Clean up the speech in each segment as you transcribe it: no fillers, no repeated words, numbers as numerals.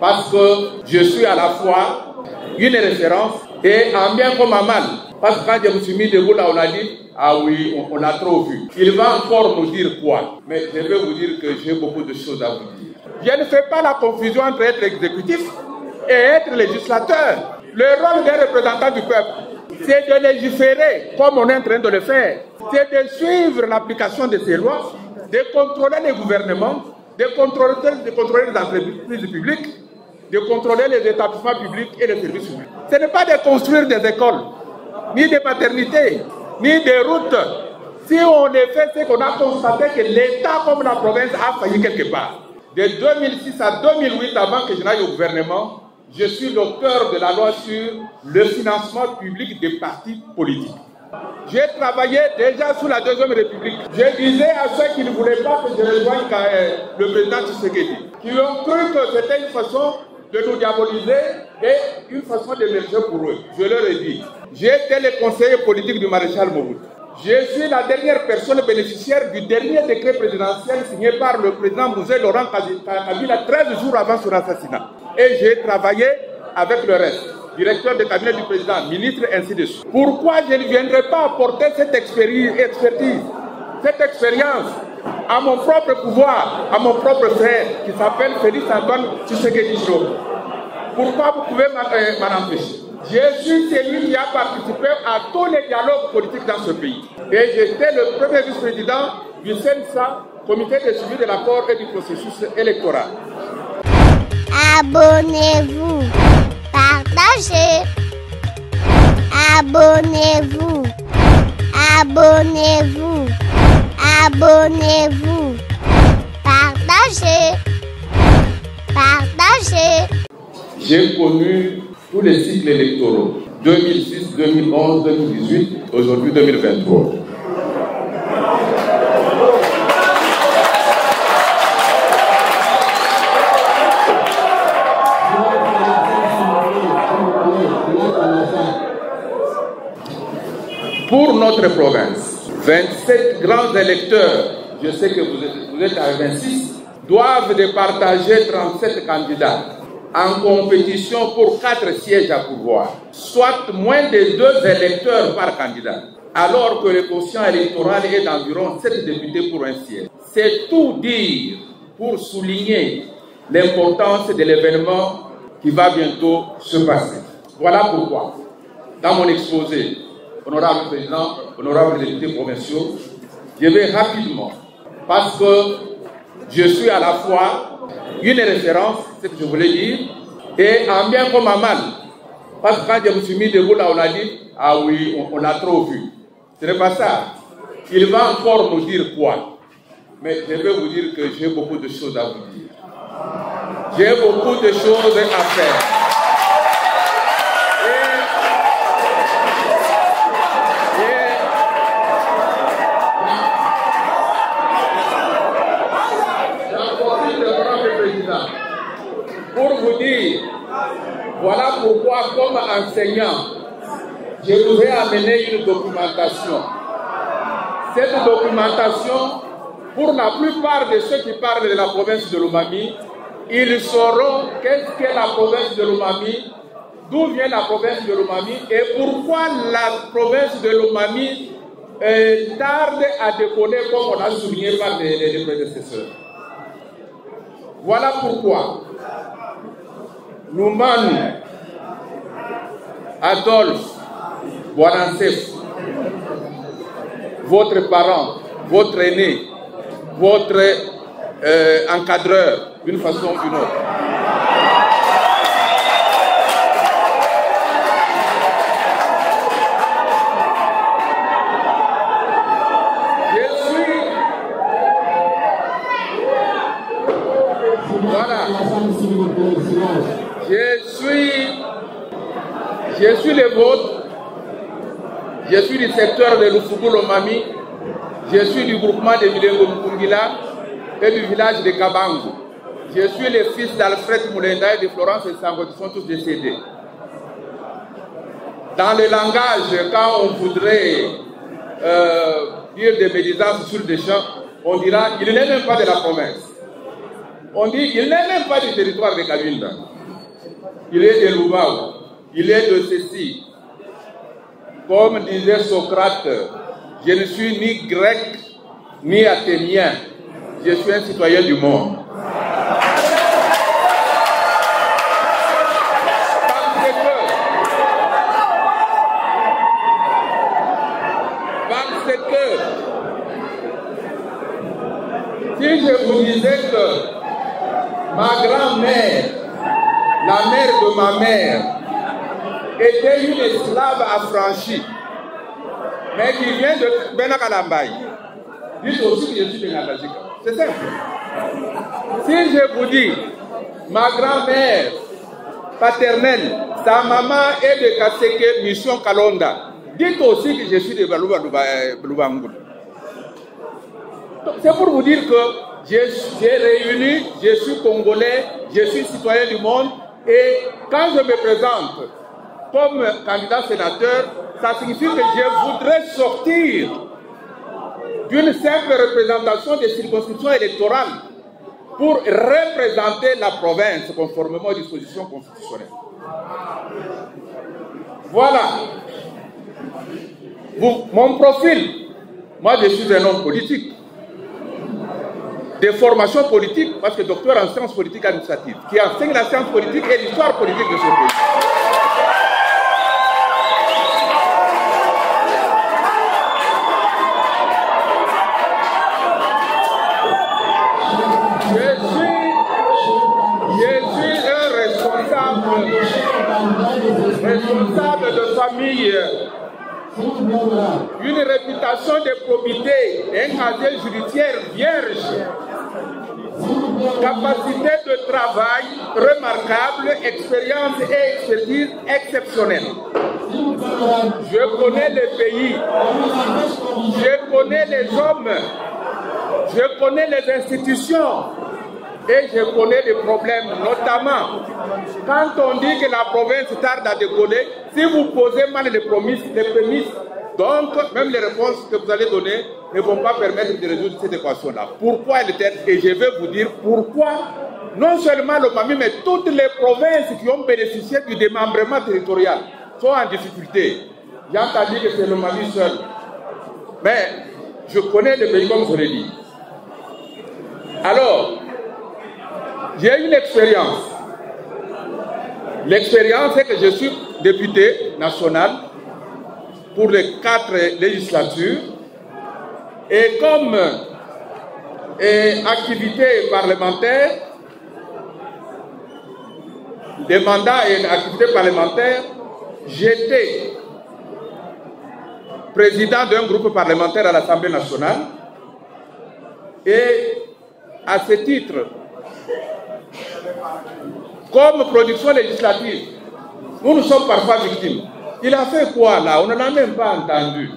parce que je suis à la fois une référence et en bien comme en mal. Parce que quand je me suis mis debout là, on a dit, ah oui, on a trop vu. Il va encore nous dire quoi? Mais je vais vous dire que j'ai beaucoup de choses à vous dire. Je ne fais pas la confusion entre être exécutif et être législateur. Le rôle des représentants du peuple, c'est de légiférer comme on est en train de le faire. C'est de suivre l'application de ces lois, de contrôler les gouvernements, de contrôler les entreprises publiques, de contrôler les établissements publics et les services publics. Ce n'est pas de construire des écoles, ni des maternités, ni des routes. Si on est fait, c'est qu'on a constaté que l'État comme la province a failli quelque part. De 2006 à 2008, avant que je n'aille au gouvernement, je suis l'auteur de la loi sur le financement public des partis politiques. J'ai travaillé déjà sous la Deuxième République. Je disais à ceux qui ne voulaient pas que je rejoigne le président Tshisekedi, qui ont cru que c'était une façon de nous diaboliser et une façon d'émerger pour eux. Je leur ai dit, j'étais le conseiller politique du maréchal Mobutu. Je suis la dernière personne bénéficiaire du dernier décret présidentiel signé par le président Mouzé Laurent Kabila 13 jours avant son assassinat. Et j'ai travaillé avec le reste, directeur de cabinet du président, ministre, ainsi de suite. Pourquoi je ne viendrai pas apporter cette expertise, cette expérience à mon propre pouvoir, à mon propre frère, qui s'appelle Félix Antoine Tshisekedi Tshilombo? Pourquoi vous pouvez m'en empêcher? Je suis celui qui a participé à tous les dialogues politiques dans ce pays. Et j'étais le premier vice-président du CENSA, comité de suivi de l'accord et du processus électoral. Abonnez-vous, partagez, abonnez-vous, abonnez-vous, abonnez-vous, partagez, partagez. J'ai connu tous les cycles électoraux, 2006, 2011, 2018, aujourd'hui 2023. Pour notre province, 27 grands électeurs, je sais que vous êtes à 26, doivent départager 37 candidats en compétition pour 4 sièges à pouvoir, soit moins de 2 électeurs par candidat, alors que le quotient électoral est d'environ 7 députés pour un siège. C'est tout dire pour souligner l'importance de l'événement qui va bientôt se passer. Voilà pourquoi, dans mon exposé, honorable président, honorable députés provinciaux, je vais rapidement, parce que je suis à la fois une référence, c'est ce que je voulais dire, et en bien comme en mal. Parce que quand je me suis mis debout là, on a dit, ah oui, on a trop vu. Ce n'est pas ça. Il va encore nous dire quoi? Mais je vais vous dire que j'ai beaucoup de choses à vous dire. J'ai beaucoup de choses à faire. Pour vous dire, voilà pourquoi comme enseignant, je vous ai amené une documentation. Cette documentation, pour la plupart de ceux qui parlent de la province de Lomami, ils sauront qu'est-ce qu'est la province de Lomami, d'où vient la province de Lomami et pourquoi la province de Lomami tarde à décoller comme on a souligné par les prédécesseurs. Voilà pourquoi Lumanu, Adolphe, Boanansef, votre parent, votre aîné, votre encadreur, d'une façon ou d'une autre. Je suis le vôtre, je suis du secteur de Lufugu-Lomami, je suis du groupement de Milengo Mukungila et du village de Kabangu. Je suis le fils d'Alfred Moulenda et de Florence et Sango qui sont tous décédés. Dans le langage, quand on voudrait dire des médisances sur des champs, on dira il n'est même pas de la province. On dit qu'il n'est même pas du territoire de Kabinda. Il est de Lubao. Il est de ceci. Comme disait Socrate, je ne suis ni grec ni athénien. Je suis un citoyen du monde. Parce que si je vous disais que ma grand-mère, la mère de ma mère, était une esclave affranchie, mais qui vient de Benakalambaye, dites aussi que je suis de Nagazika. C'est simple. Si je vous dis, ma grand-mère paternelle, sa maman est de Kaseke, mission Kalonda, dites aussi que je suis de Baloubangoul. C'est pour vous dire que j'ai réuni, je suis congolais, je suis citoyen du monde, et quand je me présente comme candidat sénateur, ça signifie que je voudrais sortir d'une simple représentation des circonscriptions électorales pour représenter la province conformément aux dispositions constitutionnelles. Voilà. Mon profil, moi je suis un homme politique, de formation politique, parce que docteur en sciences politiques administratives, qui enseigne la science politique et l'histoire politique de ce pays. Responsable de famille, une réputation de probité, un casier judiciaire vierge, capacité de travail remarquable, expérience et expertise exceptionnelle. Je connais les pays, je connais les hommes, je connais les institutions. Et je connais des problèmes, notamment quand on dit que la province tarde à décoller, si vous posez mal les prémices, donc même les réponses que vous allez donner ne vont pas permettre de résoudre cette équation-là. Pourquoi elle est? Et je vais vous dire pourquoi non seulement le Mami, mais toutes les provinces qui ont bénéficié du démembrement territorial sont en difficulté. J'ai entendu que c'est le Mami seul. Mais je connais les pays comme je l'ai dit. Alors, j'ai une expérience. L'expérience, c'est que je suis député national pour les 4 législatures. Et comme activité parlementaire, des mandats et activités parlementaires, j'étais président d'un groupe parlementaire à l'Assemblée nationale. Et à ce titre, comme production législative, nous sommes parfois victimes. Il a fait quoi là? On n'en a même pas entendu.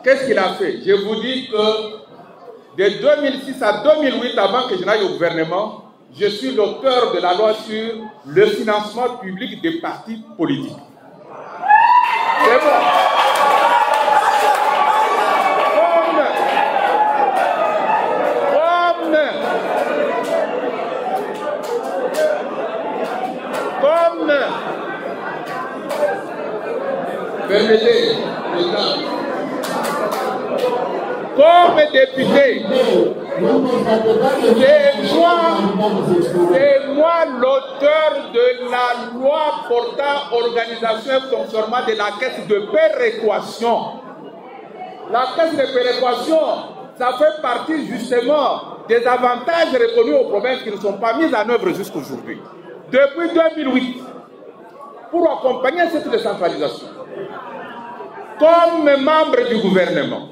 Qu'est-ce qu'il a fait? Je vous dis que de 2006 à 2008, avant que je n'aille au gouvernement, je suis l'auteur de la loi sur le financement public des partis politiques. C'est bon. Permettez, comme député, c'est moi l'auteur de la loi portant organisation et fonctionnement de la caisse de péréquation. La caisse de péréquation, ça fait partie justement des avantages reconnus aux provinces qui ne sont pas mis en œuvre jusqu'à aujourd'hui. Depuis 2008, pour accompagner cette décentralisation, comme membre du gouvernement,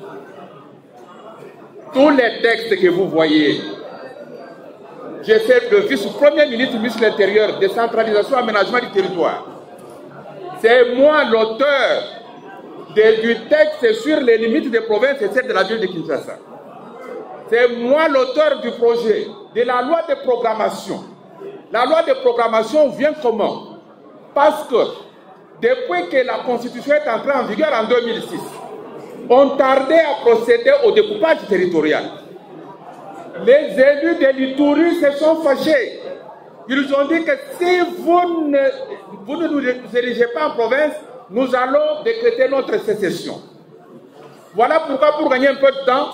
tous les textes que vous voyez, j'ai fait le vice-premier ministre de l'Intérieur, décentralisation, aménagement du territoire. C'est moi l'auteur du texte sur les limites des provinces et celles de la ville de Kinshasa. C'est moi l'auteur du projet de la loi de programmation. La loi de programmation vient comment? Parce que depuis que la Constitution est entrée en vigueur en 2006, on tardait à procéder au découpage territorial. les élus de l'Ituri se sont fâchés. Ils ont dit que si vous ne nous dirigez pas en province, nous allons décréter notre sécession. Voilà pourquoi, pour gagner un peu de temps,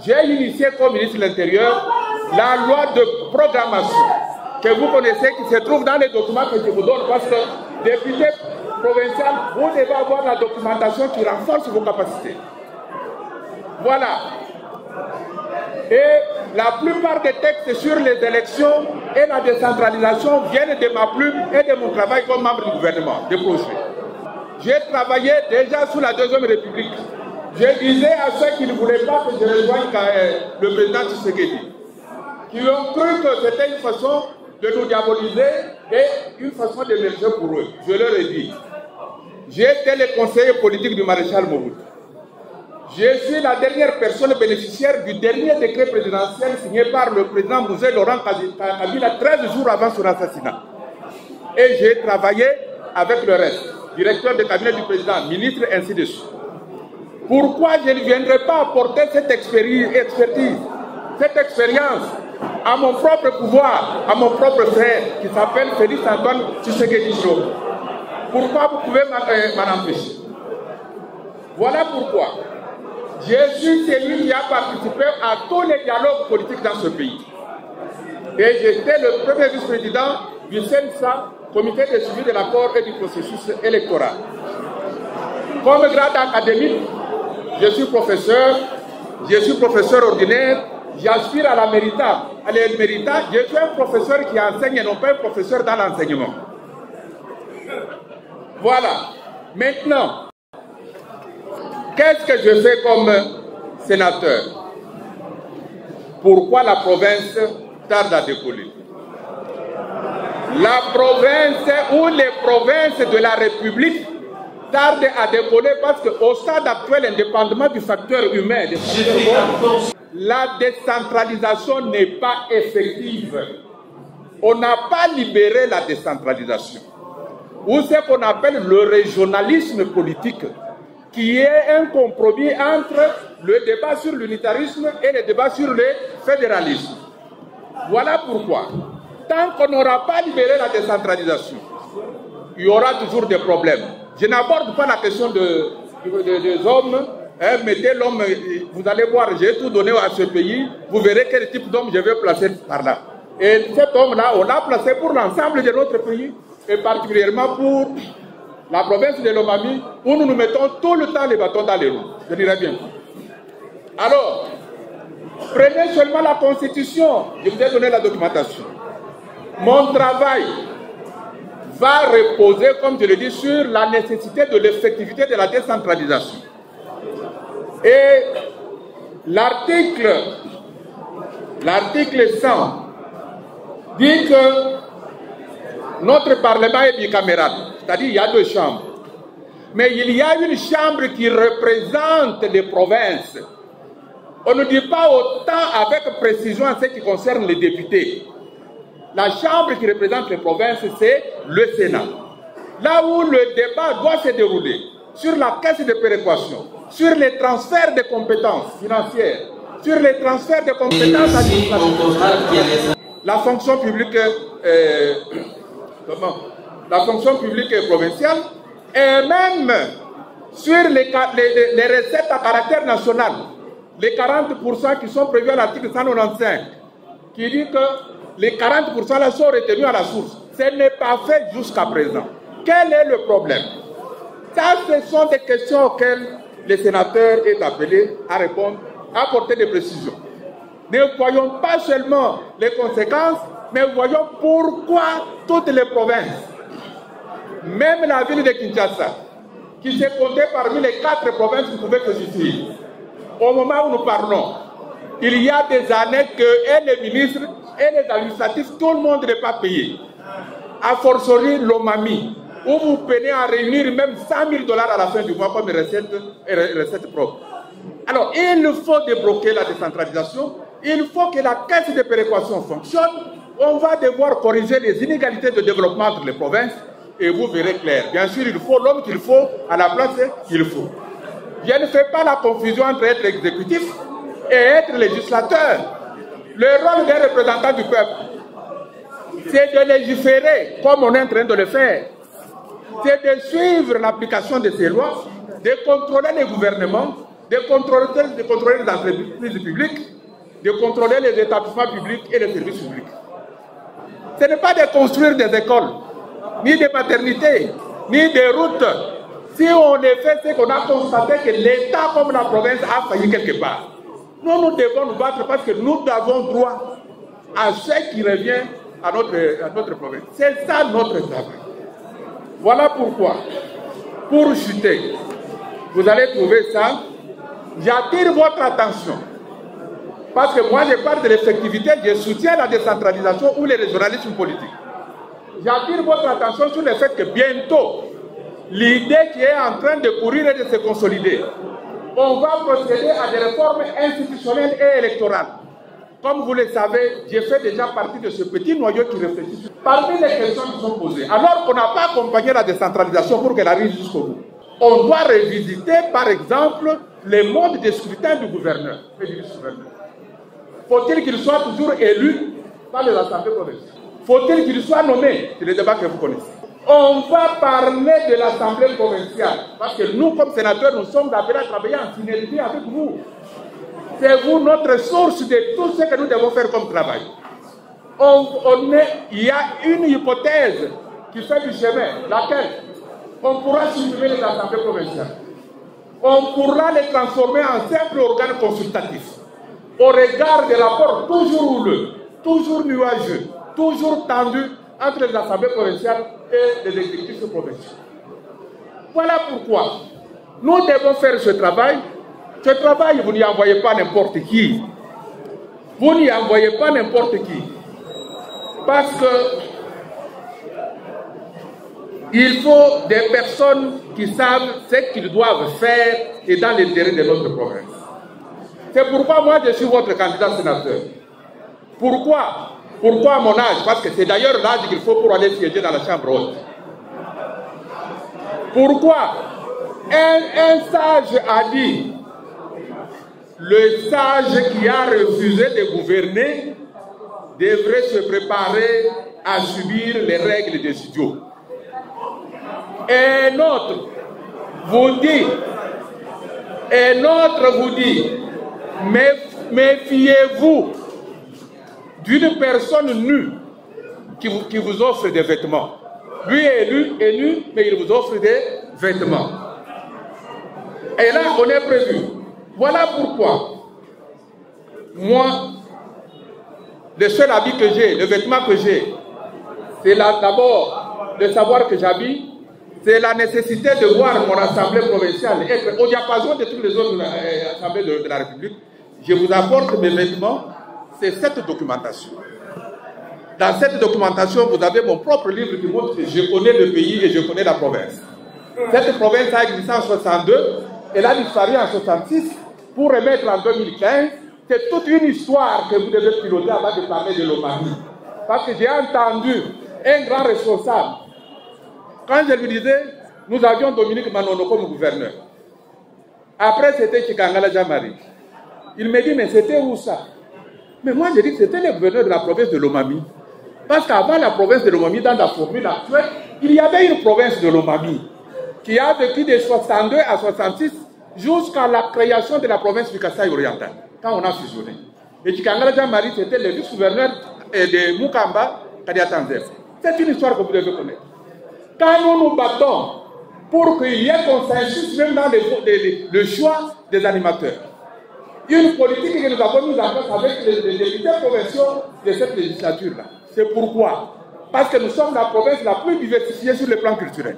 j'ai initié comme ministre de l'Intérieur la loi de programmation que vous connaissez, qui se trouve dans les documents que je vous donne, parce que député provincial, vous devez avoir la documentation qui renforce vos capacités. Voilà. Et la plupart des textes sur les élections et la décentralisation viennent de ma plume et de mon travail comme membre du gouvernement, des projets. J'ai travaillé déjà sous la Deuxième République. Je disais à ceux qui ne voulaient pas que je rejoigne le président Tshisekedi, qui ont cru que c'était une façon de nous diaboliser et une façon d'émerger pour eux. Je leur ai dit, j'ai été le conseiller politique du maréchal Mobutu. Je suis la dernière personne bénéficiaire du dernier décret présidentiel signé par le président Mouzé Laurent Kabila 13 jours avant son assassinat. Et j'ai travaillé avec le reste, directeur de cabinet du président, ministre, ainsi de suite. Pourquoi je ne viendrai pas apporter cette expertise, cette expérience à mon propre pouvoir, à mon propre frère, qui s'appelle Félix Antoine Tshisekedi Tshilombo? Pourquoi vous pouvez m'en empêcher? Voilà pourquoi je suis celui qui a participé à tous les dialogues politiques dans ce pays. Et j'étais le premier vice-président du CENSA, comité de suivi de l'accord et du processus électoral. Comme grade académique, je suis professeur ordinaire, j'aspire à la mérita. Je suis un professeur qui enseigne et non pas un professeur dans l'enseignement. Voilà. Maintenant, qu'est-ce que je fais comme sénateur? Pourquoi la province tarde à décoller? La province ou les provinces de la République tardent à décoller parce qu'au stade actuel, indépendamment du facteur humain, la décentralisation n'est pas effective. On n'a pas libéré la décentralisation. Ou ce qu'on appelle le régionalisme politique, qui est un compromis entre le débat sur l'unitarisme et le débat sur le fédéralisme. Voilà pourquoi, tant qu'on n'aura pas libéré la décentralisation, il y aura toujours des problèmes. Je n'aborde pas la question des hommes. Mettez l'homme, vous allez voir, j'ai tout donné à ce pays, vous verrez quel type d'homme je vais placer par là. Et cet homme-là, on l'a placé pour l'ensemble de notre pays, et particulièrement pour la province de Lomami, où nous nous mettons tout le temps les bâtons dans les roues. Je dirais bien. Alors, prenez seulement la Constitution. Je vous ai donné la documentation. Mon travail va reposer, comme je le dis, sur la nécessité de l'effectivité de la décentralisation. Et l'article 100 dit que notre Parlement est bicaméral, c'est-à-dire il y a deux chambres. Mais il y a une chambre qui représente les provinces. On ne dit pas autant avec précision en ce qui concerne les députés. La chambre qui représente les provinces, c'est le Sénat. Là où le débat doit se dérouler, sur la caisse de péréquation, sur les transferts de compétences financières, sur les transferts de compétences administratives, la fonction publique, la fonction publique provinciale, et même sur les recettes à caractère national, les 40% qui sont prévus à l'article 195, qui dit que les 40% là sont retenus à la source. Ce n'est pas fait jusqu'à présent. Quel est le problème? Ça, ce sont des questions auxquelles les sénateurs est appelé à répondre, à apporter des précisions. Ne voyons pas seulement les conséquences, mais voyons pourquoi toutes les provinces, même la ville de Kinshasa, qui s'est comptée parmi les 4 provinces qui pouvaient se justifier. Au moment où nous parlons, il y a des années que et les ministres et les administratifs, tout le monde n'est pas payé. A fortiori Lomami, où vous peinez à réunir même 100 000 $ à la fin du mois comme recette propre. Alors, il faut débloquer la décentralisation, il faut que la caisse de péréquation fonctionne, on va devoir corriger les inégalités de développement entre les provinces, et vous verrez clair. Bien sûr, il faut l'homme qu'il faut à la place qu'il faut. Je ne fais pas la confusion entre être exécutif et être législateur. Le rôle des représentants du peuple, c'est de légiférer comme on est en train de le faire. C'est de suivre l'application de ces lois, de contrôler les gouvernements, de contrôler les entreprises publiques, de contrôler les établissements publics et les services publics. Ce n'est pas de construire des écoles, ni des maternités, ni des routes. Si on est fait, c'est qu'on a constaté que l'État comme la province a failli quelque part. Nous devons nous battre parce que nous avons droit à ce qui revient à notre province. C'est ça notre travail. Voilà pourquoi, pour chuter, vous allez trouver ça. J'attire votre attention. Parce que moi, je parle de l'effectivité, je soutiens la décentralisation ou le régionalisme politique. J'attire votre attention sur le fait que bientôt, l'idée qui est en train de courir et de se consolider, on va procéder à des réformes institutionnelles et électorales. Comme vous le savez, j'ai fait déjà partie de ce petit noyau qui réfléchit. Parmi les questions qui sont posées, alors qu'on n'a pas accompagné la décentralisation pour qu'elle arrive jusqu'au bout, on doit revisiter, par exemple, les modes de scrutin du gouverneur et du vice-gouverneur. Faut-il qu'il soit toujours élu dans les assemblées provinciales? Faut-il qu'il soit nommé? C'est le débat que vous connaissez. On va parler de l'Assemblée provinciale, parce que nous, comme sénateurs, nous sommes appelés à travailler en synergie avec vous. C'est vous notre source de tout ce que nous devons faire comme travail. Il y a une hypothèse qui fait du chemin, laquelle on pourra supprimer les assemblées provinciales. On pourra les transformer en simples organes consultatifs. Au regard de l'apport toujours houleux, toujours nuageux, toujours tendu entre les assemblées provinciales et les exécutifs provinciaux. Voilà pourquoi nous devons faire ce travail. Ce travail, vous n'y envoyez pas n'importe qui. Vous n'y envoyez pas n'importe qui. Parce que il faut des personnes qui savent ce qu'ils doivent faire et dans l'intérêt de notre province. C'est pourquoi moi je suis votre candidat sénateur. Pourquoi? Pourquoi à mon âge? Parce que c'est d'ailleurs l'âge qu'il faut pour aller siéger dans la chambre haute. Pourquoi? Un sage a dit, le sage qui a refusé de gouverner devrait se préparer à subir les règles des idiots. Et un autre vous dit, méfiez-vous d'une personne nue qui vous offre des vêtements. Lui est nu, mais il vous offre des vêtements. Et là, on est prévu. Voilà pourquoi, moi, le seul habit que j'ai, le vêtement que j'ai, c'est d'abord de savoir que j'habite, c'est la nécessité de voir mon assemblée provinciale être au diapason de toutes les autres assemblées de la République. Je vous apporte mes vêtements, c'est cette documentation. Dans cette documentation, vous avez mon propre livre qui montre que je connais le pays et je connais la province. Cette province a existé en 1962, elle a disparu en 1966, pour remettre en 2015. C'est toute une histoire que vous devez piloter avant de parler de l'Omani. Parce que j'ai entendu un grand responsable. Quand je lui disais, nous avions Dominique Manono comme gouverneur. Après, c'était Chikangala Jamari. Il me dit, mais c'était où ça? Mais moi, j'ai dit que c'était le gouverneur de la province de l'Omami. Parce qu'avant la province de l'Omami, dans la formule actuelle, il y avait une province de l'Omami qui a vécu de 62 à 66 jusqu'à la création de la province du Kasaï oriental, quand on a fusionné. Et Chikangala Jamari, c'était le vice-gouverneur de Mukamba, Kadiatanzef. C'est une histoire que vous devez connaître. Quand nous nous battons pour qu'il y ait consensus même dans le choix des animateurs, une politique que nous avons mise en place avec les députés provinciaux de cette législature-là. C'est pourquoi? Parce que nous sommes la province la plus diversifiée sur le plan culturel.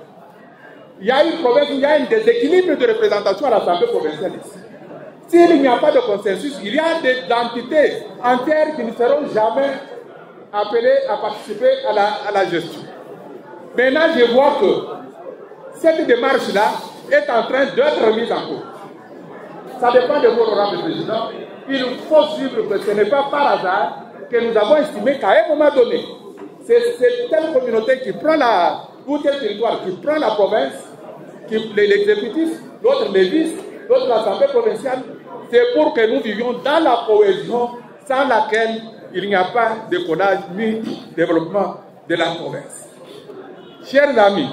Il y a une province où il y a un déséquilibre de représentation à l'Assemblée provinciale ici. S'il n'y a pas de consensus, il y a des entités entières qui ne seront jamais appelées à participer à la gestion. Maintenant, je vois que cette démarche-là est en train d'être mise en cause. Ça dépend de vous, honorable président. Il faut suivre que ce n'est pas par hasard que nous avons estimé qu'à un moment donné, c'est telle communauté qui prend ou tel territoire qui prend la province, l'exécutif, l'autre les vices, l'autre l'Assemblée provinciale. C'est pour que nous vivions dans la cohésion sans laquelle il n'y a pas décollage ni développement de la province. Chers amis,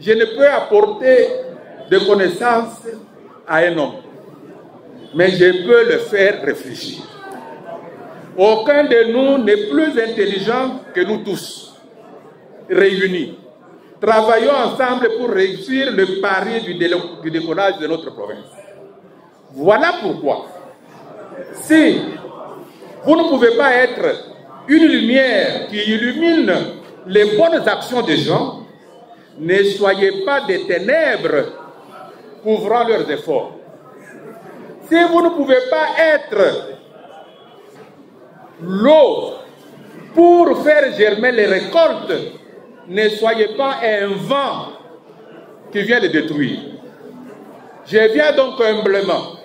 je ne peux apporter de connaissances à un homme, mais je peux le faire réfléchir. Aucun de nous n'est plus intelligent que nous tous, réunis. Travaillons ensemble pour réussir le pari du décollage de notre province. Voilà pourquoi, si vous ne pouvez pas être une lumière qui illumine les bonnes actions des gens, ne soyez pas des ténèbres couvrant leurs efforts. Si vous ne pouvez pas être l'eau pour faire germer les récoltes, ne soyez pas un vent qui vient les détruire. Je viens donc humblement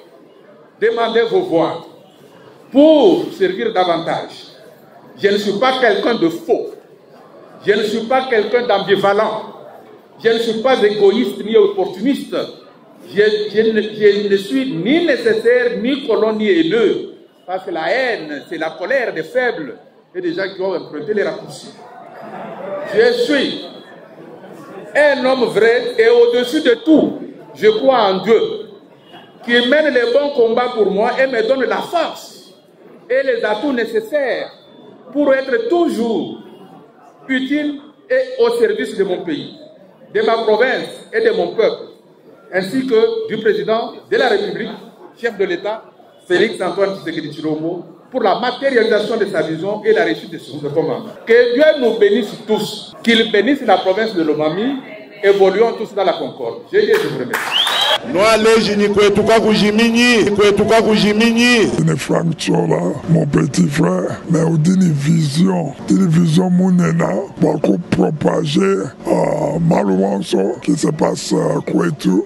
demander vos voix pour servir davantage. Je ne suis pas quelqu'un de faux. Je ne suis pas quelqu'un d'ambivalent. Je ne suis pas égoïste ni opportuniste. Je ne suis ni nécessaire, ni colon, ni haineux. Parce que la haine, c'est la colère des faibles et des gens qui ont emprunté les raccourcis. Je suis un homme vrai et au-dessus de tout, je crois en Dieu, qui mène les bons combats pour moi et me donne la force et les atouts nécessaires pour être toujours utile et au service de mon pays, de ma province et de mon peuple, ainsi que du président de la République, chef de l'État, Félix Antoine Tshisekedi Tshilombo, pour la matérialisation de sa vision et la réussite de son commandement. Que Dieu nous bénisse tous, qu'il bénisse la province de Lomami, évoluons tous dans la concorde. Je vous remercie. Frank Chola, mon petit frère, mais on dit une vision mounena, pour propager malheureusement qui se passe à Kouetou.